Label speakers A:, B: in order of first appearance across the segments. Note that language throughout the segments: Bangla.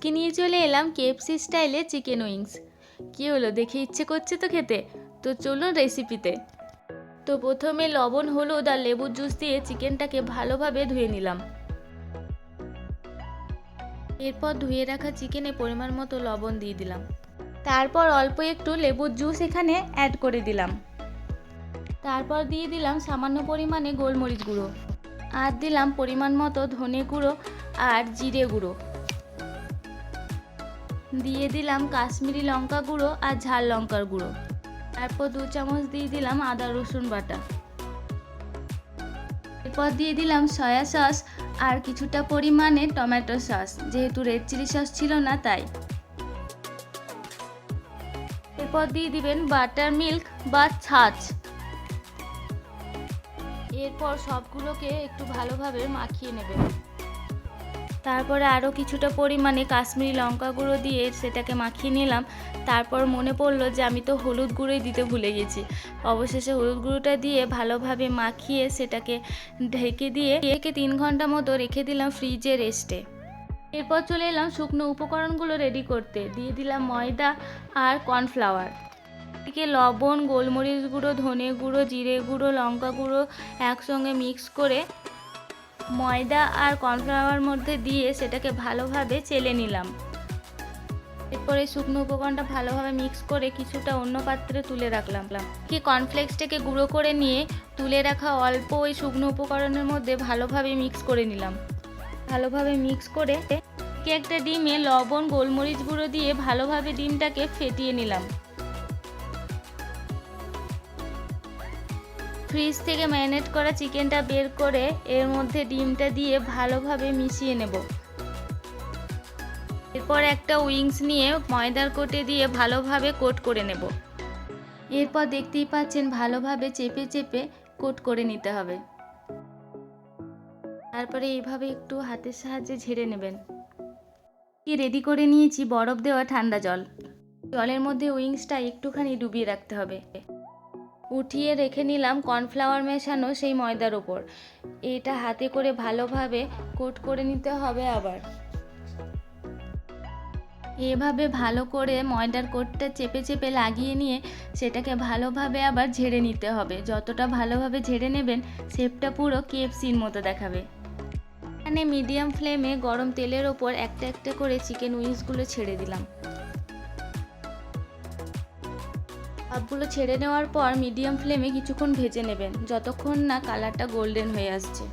A: আজকে নিয়ে চলে এলাম কেএফসি স্টাইলে চিকেন উইংস। কী হলো, দেখে ইচ্ছে করছে তো খেতে? তো চলুন রেসিপিতে। তো প্রথমে লবণ, হলুদ আর লেবুর জুস দিয়ে চিকেনটাকে ভালোভাবে ধুয়ে নিলাম। এরপর ধুয়ে রাখা চিকেনে পরিমাণ মতো লবণ দিয়ে দিলাম। তারপর অল্প একটু লেবুর জুস এখানে অ্যাড করে দিলাম। তারপর দিয়ে দিলাম সামান্য পরিমাণে গোলমরিচ গুঁড়ো, আর দিলাম পরিমাণ মতো ধনে গুঁড়ো আর জিরে গুঁড়ো। দিয়ে দিলাম কাশ্মীরি লঙ্কা গুঁড়ো আর ঝাল লঙ্কার গুঁড়ো। তারপর 2 চামচ দিয়ে দিলাম আদা রসুন বাটা। এরপর দিয়ে দিলাম সয়া সস আর কিছুটা পরিমাণে টমেটো সস, যেহেতু রেড চিলি সস ছিল না তাই। এরপর দিয়ে দিবেন বাটার মিল্ক বা ছাঁচ। এরপর সবগুলোকে একটু ভালোভাবে মাখিয়ে নেবেন। তারপরে আরও কিছুটা পরিমাণে কাশ্মীরি লঙ্কা গুঁড়ো দিয়ে সেটাকে মাখিয়ে নিলাম। তারপর মনে পড়লো যে আমি তো হলুদ গুঁড়োই দিতে ভুলে গেছি। অবশেষে হলুদ গুঁড়োটা দিয়ে ভালোভাবে মাখিয়ে সেটাকে ঢেকে দিয়ে 3 ঘন্টা মতো রেখে দিলাম ফ্রিজে রেস্টে। এরপর চলে এলাম শুকনো উপকরণগুলো রেডি করতে। দিয়ে দিলাম ময়দা আর কর্নফ্লাওয়ার। এদিকে লবণ, গোলমরিচ গুঁড়ো, ধনে গুঁড়ো, জিরে গুঁড়ো, লঙ্কা গুঁড়ো একসঙ্গে মিক্স করে ময়দা আর কর্নফ্লাওয়ার মধ্যে দিয়ে সেটাকে ভালোভাবে চেলে নিলাম। এরপরে শুকনো উপকরণটা ভালোভাবে মিক্স করে কিছুটা অন্য পাত্রে তুলে রাখলাম। কি কর্নফ্লেক্সটাকে গুঁড়ো করে নিয়ে তুলে রাখা অল্প ওই শুকনো উপকরণের মধ্যে ভালোভাবে মিক্স করে নিলাম। ভালোভাবে মিক্স করে একটা ডিমে লবণ, গোলমরিচ গুঁড়ো দিয়ে ভালোভাবে ডিমটাকে ফেটিয়ে নিলাম। ফ্রিজ থেকে ম্যারিনেট করা চিকেনটা বের করে এর মধ্যে ডিমটা দিয়ে ভালোভাবে মিশিয়ে নেব। এরপর একটা উইংস নিয়ে ময়দার কোটে দিয়ে ভালোভাবে কোট করে নেব। এরপর দেখতেই পাচ্ছেন ভালোভাবে চেপে চেপে কোট করে নিতে হবে। তারপরে এইভাবে একটু হাতের সাহায্যে ঝেড়ে নেবেন। রেডি করে নিয়েছি বরফ দেওয়া ঠান্ডা জল। জলের মধ্যে উইংসটা একটুখানি ডুবিয়ে রাখতে হবে। উঠিয়ে রেখে নিলাম কর্নফ্লাওয়ার মেশানো সেই ময়দার ওপর। এটা হাতে করে ভালোভাবে কোট করে নিতে হবে। আবার এভাবে ভালো করে ময়দার কোটটা চেপে চেপে লাগিয়ে নিয়ে সেটাকে ভালোভাবে আবার ঝেড়ে নিতে হবে। যতটা ভালোভাবে ঝেড়ে নেবেন শেপটা পুরো কেএফসির মতো দেখাবে। এখানে মিডিয়াম ফ্লেমে গরম তেলের ওপর একটা একটা করে চিকেন উইংসগুলো ছেড়ে দিলাম। সবগুলো ছেড়ে নেওয়ার পর মিডিয়াম ফ্লেমে কিছুক্ষণ ভেজে নেবেন, যতক্ষণ না কালারটা গোল্ডেন হয়ে আসছে।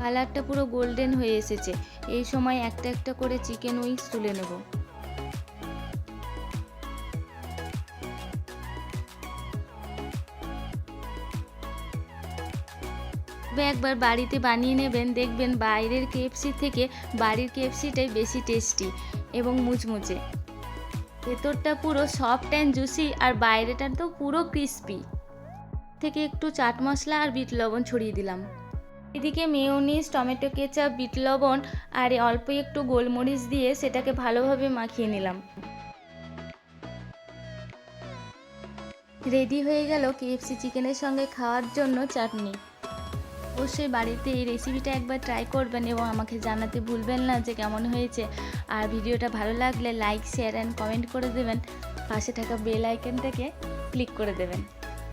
A: কালারটা পুরো গোল্ডেন হয়ে এসেছে। এই সময় একটা একটা করে চিকেন উইংস তুলে নেব। একবার বাড়িতে বানিয়ে নেবেন, দেখবেন বাইরের কেএফসি থেকে বাড়ির কেএফসিটাই বেশি টেস্টি এবং মুচমুচে। ভেতরটা পুরো সফট অ্যান্ড জুসি আর বাইরেটা তো পুরো ক্রিস্পি। থেকে একটু চাট মশলা আর বিট লবণ ছড়িয়ে দিলাম। এদিকে মেয়োনিজ, টমেটো কেচাপ, বিট লবণ আর অল্প একটু গোলমরিচ দিয়ে সেটাকে ভালোভাবে মাখিয়ে নিলাম। রেডি হয়ে গেল কেএফসি চিকেনের সঙ্গে খাওয়ার জন্য চাটনি। অবশ্যই বাড়িতে এই রেসিপিটা একবার ট্রাই করবেন এবং আমাকে জানাতে ভুলবেন না যে কেমন হয়েছে। আর ভিডিওটা ভালো লাগলে লাইক, শেয়ার অ্যান্ড কমেন্ট করে দেবেন। পাশে থাকা বেল আইকনটাকে ক্লিক করে দেবেন।